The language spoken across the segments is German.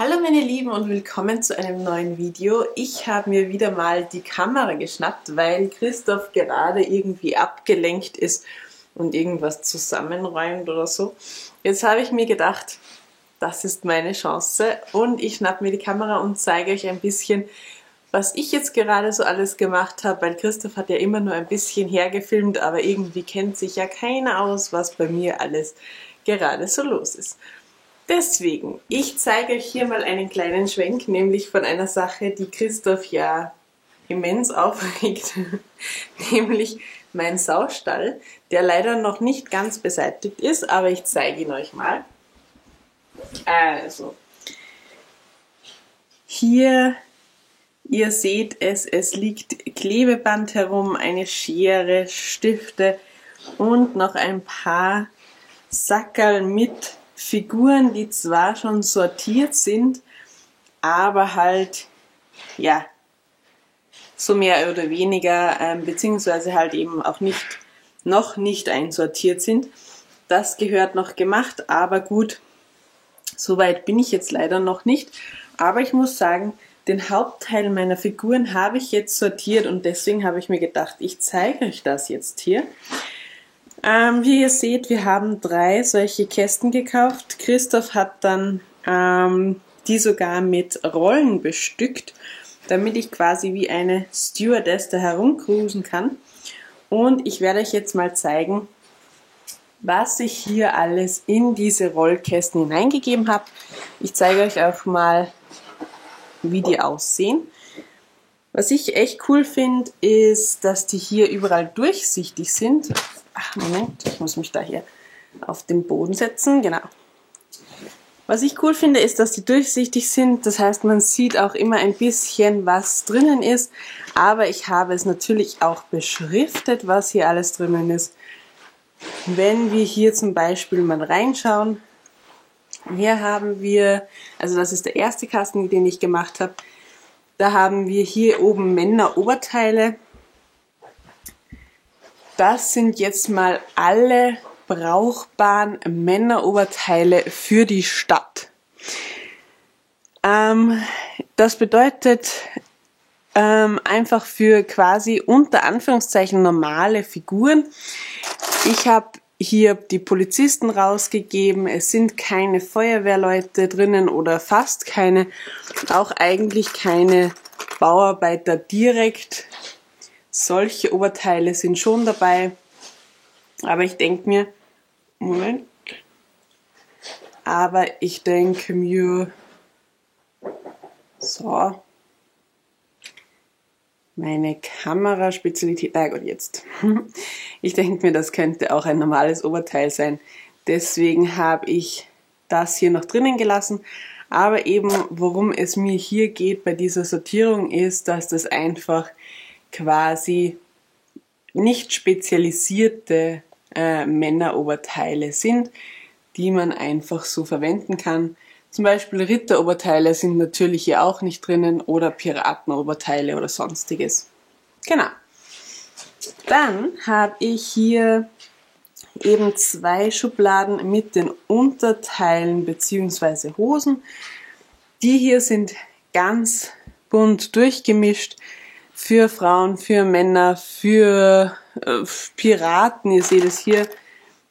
Hallo meine Lieben und willkommen zu einem neuen Video. Ich habe mir wieder mal die Kamera geschnappt, weil Christoph gerade irgendwie abgelenkt ist und irgendwas zusammenräumt oder so. Jetzt habe ich mir gedacht, das ist meine Chance und ich schnappe mir die Kamera und zeige euch ein bisschen, was ich jetzt gerade so alles gemacht habe, weil Christoph hat ja immer nur ein bisschen hergefilmt, aber irgendwie kennt sich ja keiner aus, was bei mir alles gerade so los ist. Deswegen, ich zeige euch hier mal einen kleinen Schwenk, nämlich von einer Sache, die Christoph ja immens aufregt, nämlich mein Saustall, der leider noch nicht ganz beseitigt ist, aber ich zeige ihn euch mal. Also, hier, ihr seht es, es liegt Klebeband herum, eine Schere, Stifte und noch ein paar Sackerl mit Figuren, die zwar schon sortiert sind, aber halt, ja, so mehr oder weniger, beziehungsweise halt eben auch noch nicht einsortiert sind. Das gehört noch gemacht, aber gut, soweit bin ich jetzt leider noch nicht. Aber ich muss sagen, den Hauptteil meiner Figuren habe ich jetzt sortiert und deswegen habe ich mir gedacht, ich zeige euch das jetzt hier. Wie ihr seht, wir haben 3 solche Kästen gekauft. Christoph hat dann die sogar mit Rollen bestückt, damit ich quasi wie eine Stewardess da herumcruisen kann. Und ich werde euch jetzt mal zeigen, was ich hier alles in diese Rollkästen hineingegeben habe. Ich zeige euch auch mal, wie die aussehen. Was ich echt cool finde, ist, dass die hier überall durchsichtig sind. Ach, Moment, ich muss mich da hier auf den Boden setzen, genau. Was ich cool finde, ist, dass die durchsichtig sind. Das heißt, man sieht auch immer ein bisschen, was drinnen ist. Aber ich habe es natürlich auch beschriftet, was hier alles drinnen ist. Wenn wir hier zum Beispiel mal reinschauen, hier haben wir, also das ist der erste Kasten, den ich gemacht habe. Da haben wir hier oben Männeroberteile. Das sind jetzt mal alle brauchbaren Männeroberteile für die Stadt. Das bedeutet einfach für quasi unter Anführungszeichen normale Figuren. Ich habe hier die Polizisten rausgegeben. Es sind keine Feuerwehrleute drinnen oder fast keine. Auch eigentlich keine Bauarbeiter direkt. Solche Oberteile sind schon dabei, aber ich denke mir, Moment, so, meine Kameraspezialität, na gut, jetzt. Ich denke mir, das könnte auch ein normales Oberteil sein, deswegen habe ich das hier noch drinnen gelassen, aber eben, worum es mir hier geht bei dieser Sortierung ist, dass das einfach quasi nicht spezialisierte Männeroberteile sind, die man einfach so verwenden kann. Zum Beispiel Ritteroberteile sind natürlich hier auch nicht drinnen oder Piratenoberteile oder sonstiges. Genau. Dann habe ich hier eben 2 Schubladen mit den Unterteilen bzw. Hosen. Die hier sind ganz bunt durchgemischt. Für Frauen, für Männer, für Piraten, ihr seht es hier,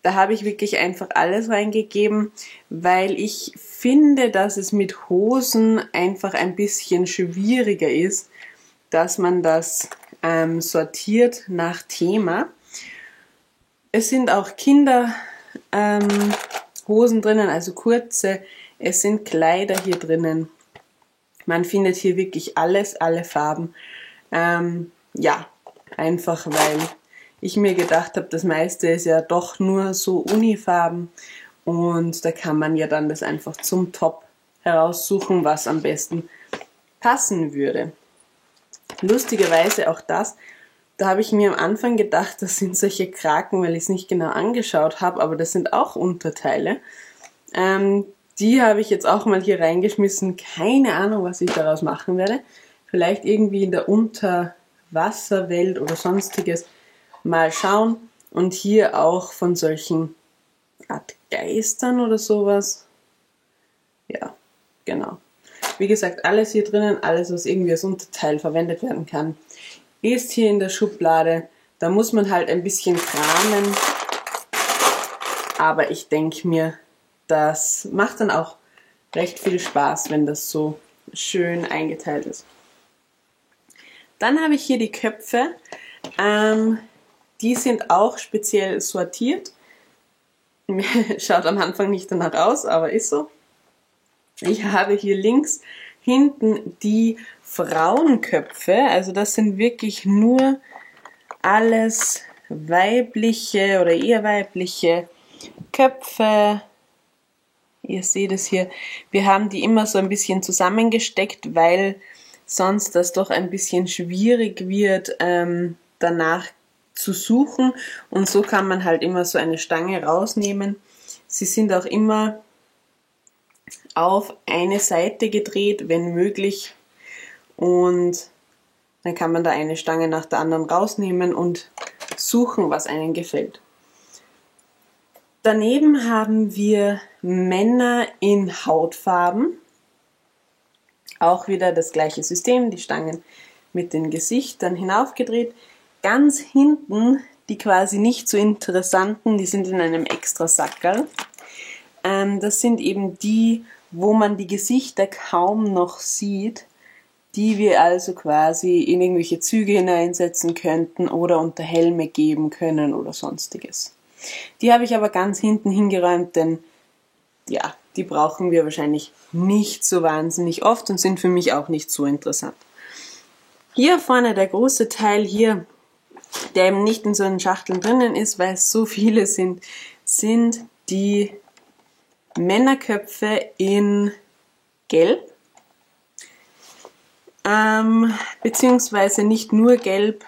da habe ich wirklich einfach alles reingegeben, weil ich finde, dass es mit Hosen einfach ein bisschen schwieriger ist, dass man das sortiert nach Thema. Es sind auch Kinderhosen drinnen, also kurze, es sind Kleider hier drinnen. Man findet hier wirklich alles, alle Farben. Ja, einfach weil ich mir gedacht habe, das meiste ist ja doch nur so Unifarben und da kann man ja dann das einfach zum Top heraussuchen, was am besten passen würde. Lustigerweise auch das, da habe ich mir am Anfang gedacht, das sind solche Kraken, weil ich es nicht genau angeschaut habe, aber das sind auch Unterteile. Die habe ich jetzt auch mal hier reingeschmissen, keine Ahnung, was ich daraus machen werde. Vielleicht irgendwie in der Unterwasserwelt oder sonstiges mal schauen. Und hier auch von solchen Art Geistern oder sowas. Ja, genau. wie gesagt, alles hier drinnen, alles was irgendwie als Unterteil verwendet werden kann, ist hier in der Schublade. Da muss man halt ein bisschen kramen, aber ich denke mir, das macht dann auch recht viel Spaß, wenn das so schön eingeteilt ist. Dann habe ich hier die Köpfe. Die sind auch speziell sortiert. Schaut am Anfang nicht danach aus, aber ist so. Ich habe hier links hinten die Frauenköpfe. Also das sind wirklich nur alles weibliche oder eher weibliche Köpfe. Ihr seht es hier. Wir haben die immer so ein bisschen zusammengesteckt, weil sonst das doch ein bisschen schwierig wird, danach zu suchen. Und so kann man halt immer so eine Stange rausnehmen. Sie sind auch immer auf eine Seite gedreht, wenn möglich. Und dann kann man da eine Stange nach der anderen rausnehmen und suchen, was einem gefällt. Daneben haben wir Männer in Hautfarben. Auch wieder das gleiche System, die Stangen mit den Gesichtern hinaufgedreht. Ganz hinten, die quasi nicht so interessanten, die sind in einem extra Sackerl. Das sind eben die, wo man die Gesichter kaum noch sieht, die wir also quasi in irgendwelche Züge hineinsetzen könnten oder unter Helme geben können oder sonstiges. Die habe ich aber ganz hinten hingeräumt, denn ja, die brauchen wir wahrscheinlich nicht so wahnsinnig oft und sind für mich auch nicht so interessant. Hier vorne der große Teil hier, der eben nicht in so einen Schachteln drinnen ist, weil es so viele sind, sind die Männerköpfe in Gelb. Beziehungsweise nicht nur Gelb,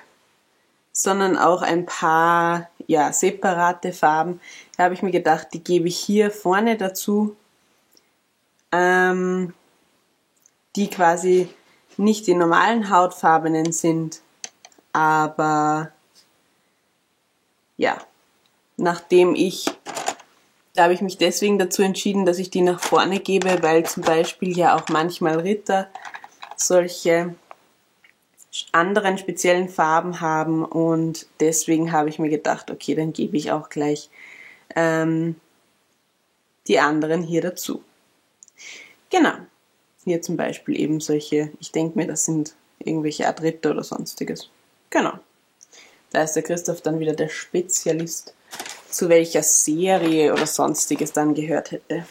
sondern auch ein paar separate Farben. Da habe ich mir gedacht, die gebe ich hier vorne dazu, die quasi nicht die normalen hautfarbenen sind, aber ja, da habe ich mich deswegen dazu entschieden, dass ich die nach vorne gebe, weil zum Beispiel ja auch manchmal Ritter solche anderen speziellen Farben haben und deswegen habe ich mir gedacht, okay, dann gebe ich auch gleich die anderen hier dazu. Genau, hier zum Beispiel eben solche, ich denke mir, das sind irgendwelche Art Ritter oder sonstiges. Genau, da ist der Christoph dann wieder der Spezialist, zu welcher Serie oder sonstiges dann gehört hätte,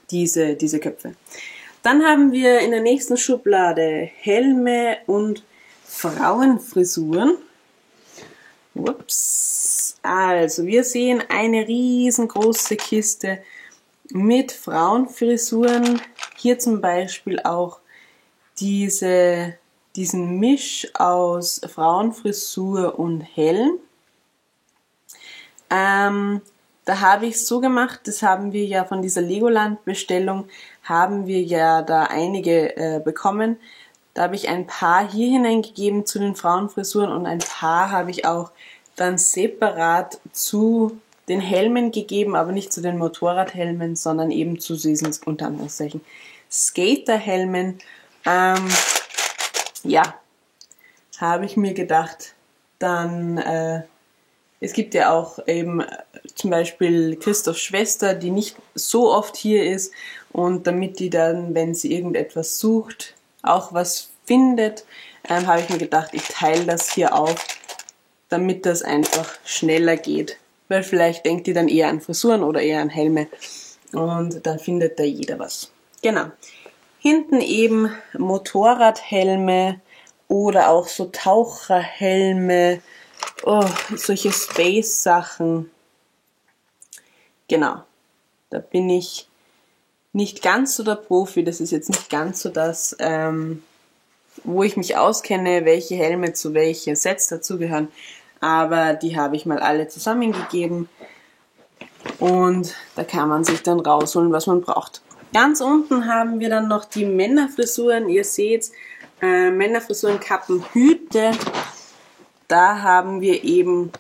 diese Köpfe. Dann haben wir in der nächsten Schublade Helme und Frauenfrisuren. Ups. Also wir sehen eine riesengroße Kiste mit Frauenfrisuren. Hier zum Beispiel auch diesen Misch aus Frauenfrisur und Helm. Da habe ich es so gemacht, das haben wir ja von dieser Legoland-Bestellung, haben wir ja da einige bekommen. Da habe ich ein paar hier hineingegeben zu den Frauenfrisuren und ein paar habe ich auch dann separat zu den Helmen gegeben, aber nicht zu den Motorradhelmen, sondern eben zu diesen, unter Anführungszeichen, Skaterhelmen. Habe ich mir gedacht, dann es gibt ja auch eben zum Beispiel Christophs Schwester, die nicht so oft hier ist und damit die dann, wenn sie irgendetwas sucht, auch was findet, habe ich mir gedacht, ich teile das hier auf, damit das einfach schneller geht. Weil vielleicht denkt die dann eher an Frisuren oder eher an Helme und dann findet da jeder was. Genau. Hinten eben Motorradhelme oder auch so Taucherhelme, solche Space-Sachen. Genau, da bin ich nicht ganz so der Profi, das ist jetzt nicht ganz so das, wo ich mich auskenne, welche Helme zu welchen Sets dazugehören, aber die habe ich mal alle zusammengegeben und da kann man sich dann rausholen, was man braucht. Ganz unten haben wir dann noch die Männerfrisuren, ihr seht, Männerfrisuren, Kappen, Hüte. Da haben wir eben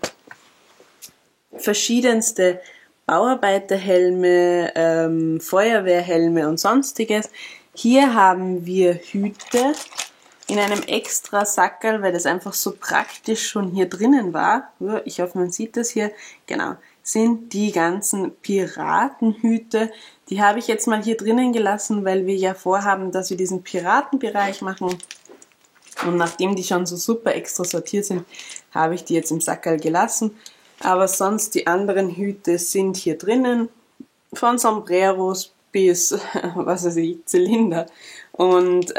verschiedenste Bauarbeiterhelme, Feuerwehrhelme und sonstiges. Hier haben wir Hüte in einem extra Sackerl, weil das einfach so praktisch schon hier drinnen war. Ich hoffe, man sieht das hier. Genau, sind die ganzen Piratenhüte. Die habe ich jetzt mal hier drinnen gelassen, weil wir ja vorhaben, dass wir diesen Piratenbereich machen. Und nachdem die schon so super extra sortiert sind, habe ich die jetzt im Sackerl gelassen. Aber sonst die anderen Hüte sind hier drinnen. Von Sombreros bis, was weiß ich, Zylinder und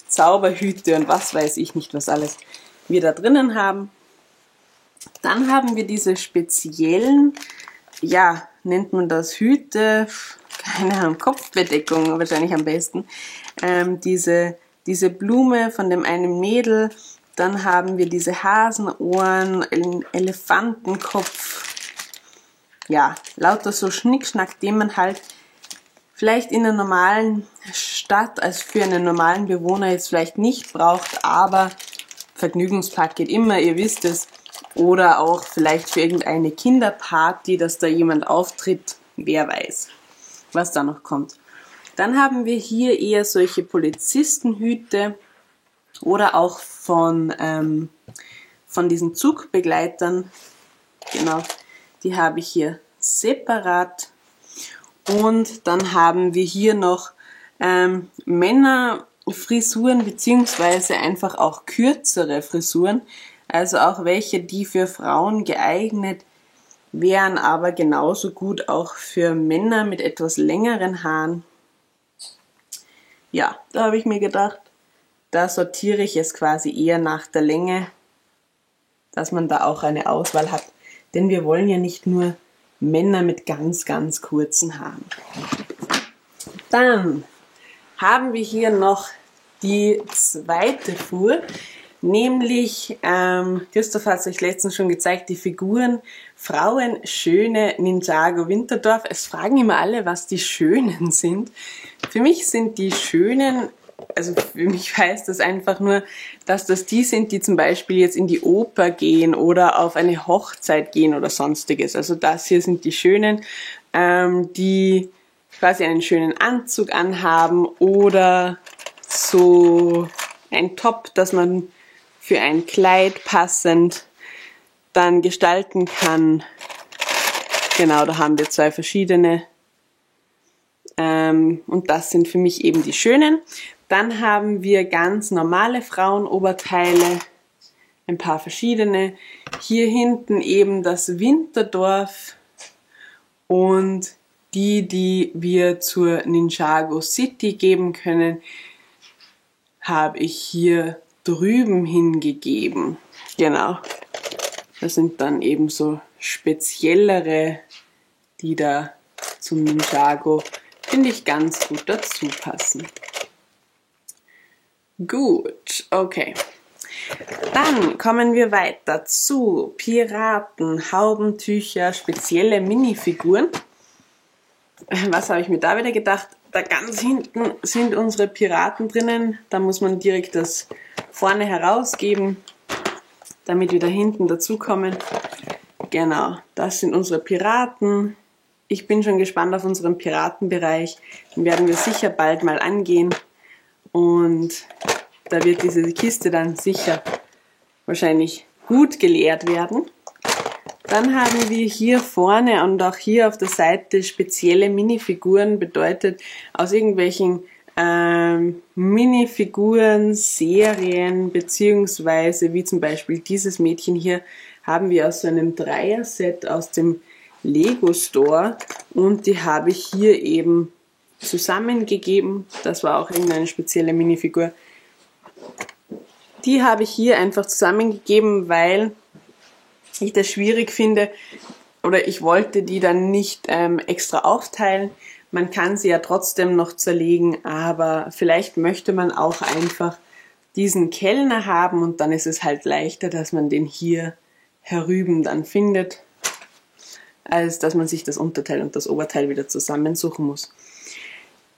Zauberhüte und was weiß ich nicht, was alles wir da drinnen haben. Dann haben wir diese speziellen, ja, nennt man das Hüte, keine Ahnung, Kopfbedeckung wahrscheinlich am besten. Diese Blume von dem einen Mädel. Dann haben wir diese Hasenohren, Elefantenkopf. Ja, lauter so Schnickschnack, den man halt vielleicht in einer normalen Stadt, also für einen normalen Bewohner jetzt vielleicht nicht braucht, aber Vergnügungspark geht immer, ihr wisst es. Oder auch vielleicht für irgendeine Kinderparty, dass da jemand auftritt, wer weiß, was da noch kommt. Dann haben wir hier eher solche Polizistenhüte oder auch von diesen Zugbegleitern. Genau, die habe ich hier separat. Und dann haben wir hier noch Männerfrisuren beziehungsweise einfach auch kürzere Frisuren. Also auch welche, die für Frauen geeignet wären, aber genauso gut auch für Männer mit etwas längeren Haaren. Ja, da habe ich mir gedacht, da sortiere ich es quasi eher nach der Länge, dass man da auch eine Auswahl hat. Denn wir wollen ja nicht nur Männer mit ganz, ganz kurzen Haaren. Dann haben wir hier noch die zweite Fuhr, nämlich, Christoph hat es euch letztens schon gezeigt, die Figuren Frauen Schöne Ninjago Winterdorf. Es fragen immer alle, was die Schönen sind. Für mich sind die Schönen, also für mich heißt das einfach nur, dass das die sind, die zum Beispiel jetzt in die Oper gehen oder auf eine Hochzeit gehen oder sonstiges. Also das hier sind die Schönen, die quasi einen schönen Anzug anhaben oder so ein Top, das man für ein Kleid passend dann gestalten kann. Genau, da haben wir zwei verschiedene. Und das sind für mich eben die Schönen. Dann haben wir ganz normale Frauenoberteile, ein paar verschiedene. Hier hinten eben das Winterdorf und die wir zur Ninjago City geben können, habe ich hier drüben hingegeben. Genau. Das sind dann eben so speziellere, die da zum Ninjago, finde ich, ganz gut dazu passen. Gut, okay. Dann kommen wir weiter zu Piraten, Haubentücher, spezielle Minifiguren. Was habe ich mir da wieder gedacht? Da ganz hinten sind unsere Piraten drinnen. Da muss man direkt das vorne herausgeben, damit wir da hinten dazukommen. Genau, das sind unsere Piraten. Ich bin schon gespannt auf unseren Piratenbereich. Den werden wir sicher bald mal angehen. Und da wird diese Kiste dann sicher wahrscheinlich gut geleert werden. Dann haben wir hier vorne und auch hier auf der Seite spezielle Minifiguren, bedeutet aus irgendwelchen Minifiguren, Serien, beziehungsweise wie zum Beispiel dieses Mädchen hier, haben wir aus so einem Dreier-Set aus dem Lego Store und die habe ich hier eben zusammengegeben. Das war auch irgendeine spezielle Minifigur. Die habe ich hier einfach zusammengegeben, weil ich das schwierig finde oder ich wollte die dann nicht extra aufteilen. Man kann sie ja trotzdem noch zerlegen, aber vielleicht möchte man auch einfach diesen Kellner haben und dann ist es halt leichter, dass man den hier herüben dann findet, als dass man sich das Unterteil und das Oberteil wieder zusammensuchen muss.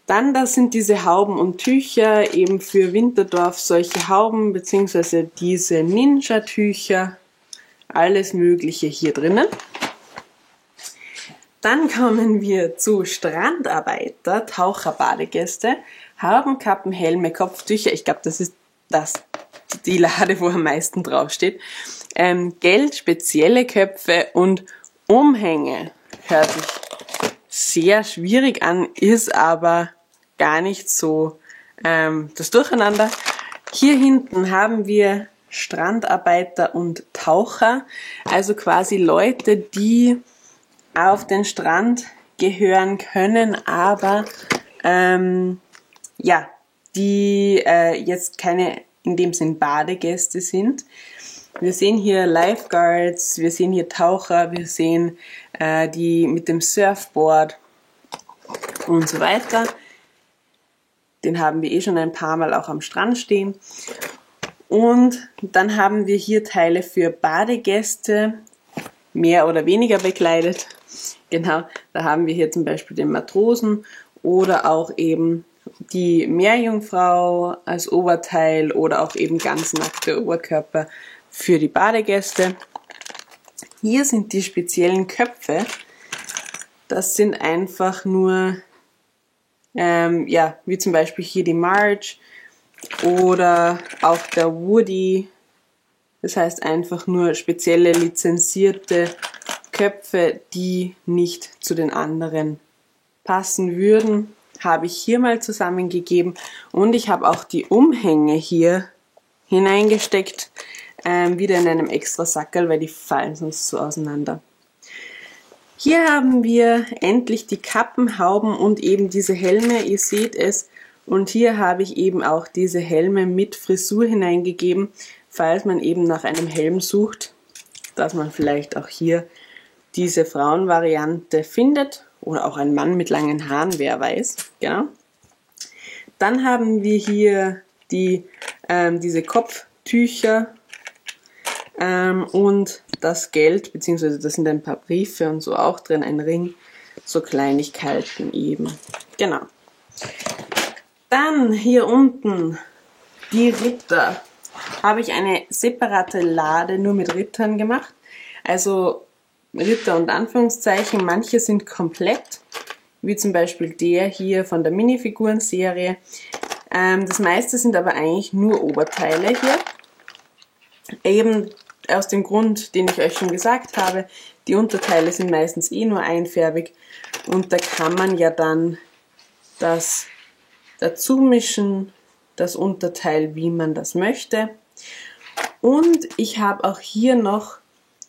Dann, das sind diese Hauben und Tücher, eben für Winterdorf solche Hauben, beziehungsweise diese Ninja-Tücher, alles Mögliche hier drinnen. Dann kommen wir zu Strandarbeiter, Taucherbadegäste. haben Kappen, Helme, Kopftücher. Ich glaube, das ist die Lade, wo am meisten draufsteht. Geld, spezielle Köpfe und Umhänge. Hört sich sehr schwierig an, ist aber gar nicht so das Durcheinander. Hier hinten haben wir Strandarbeiter und Taucher, also quasi Leute, die auf den Strand gehören können, aber die jetzt keine in dem Sinn Badegäste sind. Wir sehen hier Lifeguards, wir sehen hier Taucher, wir sehen die mit dem Surfboard und so weiter. Den haben wir schon ein paar Mal auch am Strand stehen. Und dann haben wir hier Teile für Badegäste, mehr oder weniger bekleidet. Genau, da haben wir hier zum Beispiel den Matrosen oder auch eben die Meerjungfrau als Oberteil oder auch eben ganz nackte Oberkörper für die Badegäste. Hier sind die speziellen Köpfe. Das sind einfach nur, wie zum Beispiel hier die Marge oder auch der Woody. Das heißt einfach nur spezielle lizenzierte Köpfe, die nicht zu den anderen passen würden, habe ich hier mal zusammengegeben. Und ich habe auch die Umhänge hier hineingesteckt, wieder in einem extra Sackerl, weil die fallen sonst so auseinander. Hier haben wir endlich die Kappen, Hauben und eben diese Helme, ihr seht es. Und hier habe ich eben auch diese Helme mit Frisur hineingegeben, falls man eben nach einem Helm sucht, dass man vielleicht auch hier diese Frauenvariante findet oder auch ein Mann mit langen Haaren, wer weiß, genau. Dann haben wir hier diese Kopftücher und das Geld, beziehungsweise da sind ein paar Briefe und so auch drin, ein Ring, so Kleinigkeiten eben, genau. Dann hier unten die Ritter. Habe ich eine separate Lade nur mit Rittern gemacht. Also Ritter und Anführungszeichen, manche sind komplett, wie zum Beispiel der hier von der Minifiguren-Serie. Das meiste sind aber eigentlich nur Oberteile hier. Eben aus dem Grund, den ich euch schon gesagt habe, die Unterteile sind meistens eh nur einfärbig und da kann man ja dann das dazu mischen, das Unterteil, wie man das möchte. Und ich habe auch hier noch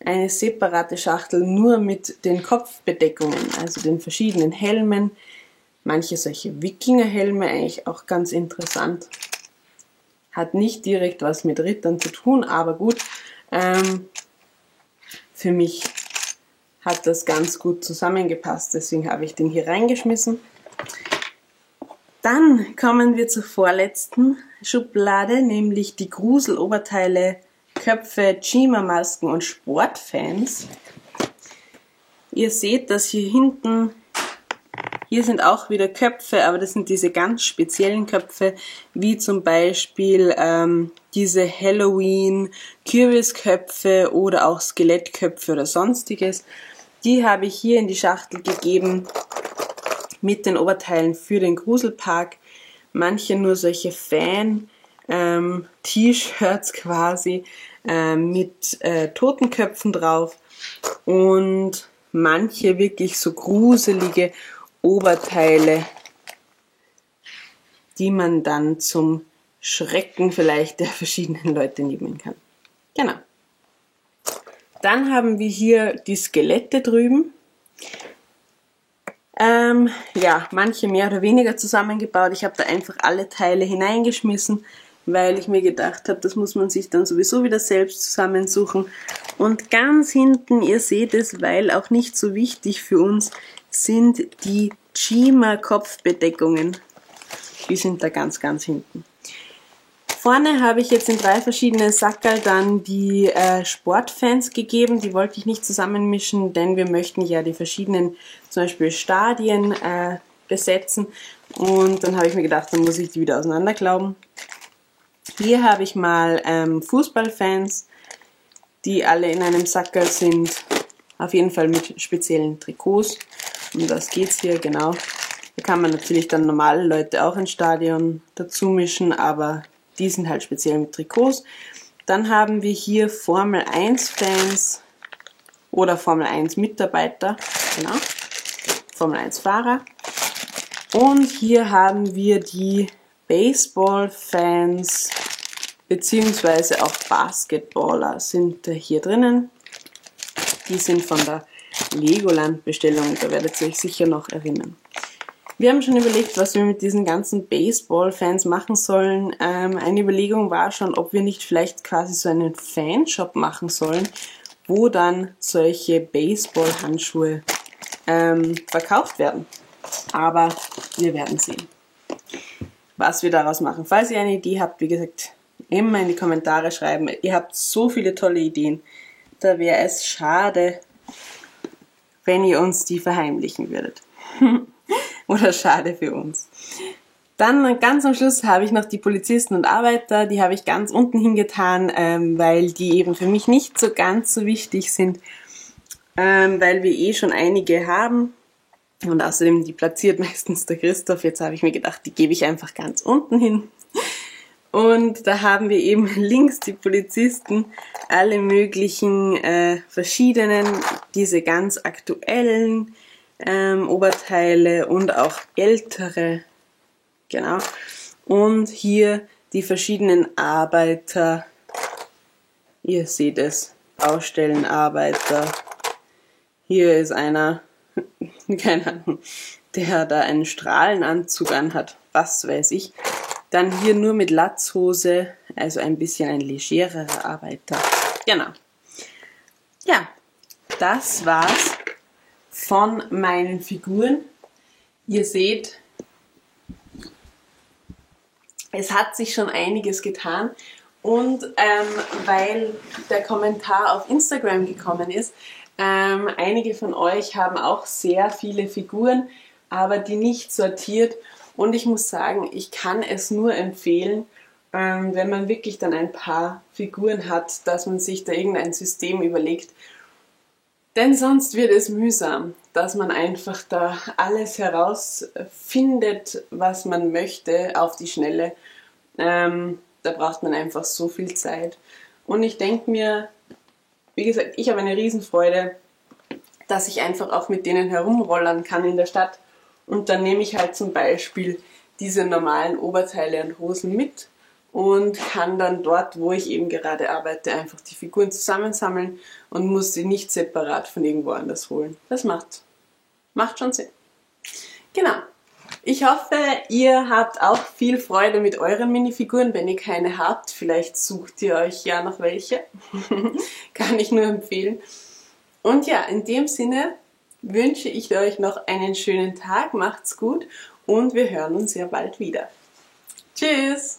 eine separate Schachtel nur mit den Kopfbedeckungen, also den verschiedenen Helmen. Manche solche Wikingerhelme, eigentlich auch ganz interessant. Hat nicht direkt was mit Rittern zu tun, aber gut, für mich hat das ganz gut zusammengepasst, deswegen habe ich den hier reingeschmissen. Dann kommen wir zur vorletzten Schublade, nämlich die Gruseloberteile, Köpfe, Chima-Masken und Sportfans. Ihr seht, dass hier hinten, hier sind auch wieder Köpfe, aber das sind diese ganz speziellen Köpfe, wie zum Beispiel diese Halloween-Kürbisköpfe oder auch Skelettköpfe oder sonstiges. Die habe ich hier in die Schachtel gegeben mit den Oberteilen für den Gruselpark. Manche nur solche Fan-T-Shirts quasi mit Totenköpfen drauf und manche wirklich so gruselige Oberteile, die man dann zum Schrecken vielleicht der verschiedenen Leute nehmen kann. Genau. Dann haben wir hier die Skelette drüben. Manche mehr oder weniger zusammengebaut. Ich habe da einfach alle Teile hineingeschmissen, weil ich mir gedacht habe, das muss man sich dann sowieso wieder selbst zusammensuchen. Und ganz hinten, ihr seht es, weil auch nicht so wichtig für uns, sind die Chima-Kopfbedeckungen. Die sind da ganz, ganz hinten. Vorne habe ich jetzt in 3 verschiedenen Sackerl dann die Sportfans gegeben. Die wollte ich nicht zusammenmischen, denn wir möchten ja die verschiedenen, zum Beispiel Stadien besetzen. Und dann habe ich mir gedacht, dann muss ich die wieder auseinanderklauben. Hier habe ich mal Fußballfans, die alle in einem Sackerl sind. Auf jeden Fall mit speziellen Trikots. Um das geht's hier, genau. Da kann man natürlich dann normale Leute auch ins Stadion dazu mischen, aber die sind halt speziell mit Trikots. Dann haben wir hier Formel 1 Fans oder Formel 1 Mitarbeiter, genau, Formel 1 Fahrer. Und hier haben wir die Baseball-Fans beziehungsweise auch Basketballer sind hier drinnen. Die sind von der Legoland-Bestellung, da werdet ihr euch sicher noch erinnern. Wir haben schon überlegt, was wir mit diesen ganzen Baseball-Fans machen sollen. Eine Überlegung war schon, ob wir nicht vielleicht quasi so einen Fanshop machen sollen, wo dann solche Baseball-Handschuhe verkauft werden. Aber wir werden sehen, was wir daraus machen. Falls ihr eine Idee habt, wie gesagt, immer in die Kommentare schreiben. Ihr habt so viele tolle Ideen. Da wäre es schade, wenn ihr uns die verheimlichen würdet. Oder schade für uns. Dann ganz am Schluss habe ich noch die Polizisten und Arbeiter, die habe ich ganz unten hingetan, weil die eben für mich nicht so ganz so wichtig sind, weil wir eh schon einige haben und außerdem die platziert meistens der Christoph. Jetzt habe ich mir gedacht, die gebe ich einfach ganz unten hin. Und da haben wir eben links die Polizisten, alle möglichen verschiedenen, diese ganz aktuellen Oberteile und auch ältere, genau. Und hier die verschiedenen Arbeiter, ihr seht es, Baustellenarbeiter. Hier ist einer, keine Ahnung, der da einen Strahlenanzug anhat, was weiß ich. Dann hier nur mit Latzhose, also ein bisschen ein legererer Arbeiter. Genau. Ja, das war's von meinen Figuren. Ihr seht, es hat sich schon einiges getan und weil der Kommentar auf Instagram gekommen ist, einige von euch haben auch sehr viele Figuren, aber die nicht sortiert und ich muss sagen, ich kann es nur empfehlen, wenn man wirklich dann ein paar Figuren hat, dass man sich da irgendein System überlegt. Denn sonst wird es mühsam, dass man einfach da alles herausfindet, was man möchte, auf die Schnelle. Da braucht man einfach so viel Zeit. Und ich denke mir, wie gesagt, ich habe eine Riesenfreude, dass ich einfach auch mit denen herumrollern kann in der Stadt. Und dann nehme ich halt zum Beispiel diese normalen Oberteile und Hosen mit und kann dann dort, wo ich eben gerade arbeite, einfach die Figuren zusammensammeln und muss sie nicht separat von irgendwo anders holen. Das macht schon Sinn. Genau. Ich hoffe, ihr habt auch viel Freude mit euren Minifiguren. Wenn ihr keine habt, vielleicht sucht ihr euch ja noch welche. Kann ich nur empfehlen. Und ja, in dem Sinne wünsche ich euch noch einen schönen Tag. Macht's gut und wir hören uns sehr bald wieder. Tschüss!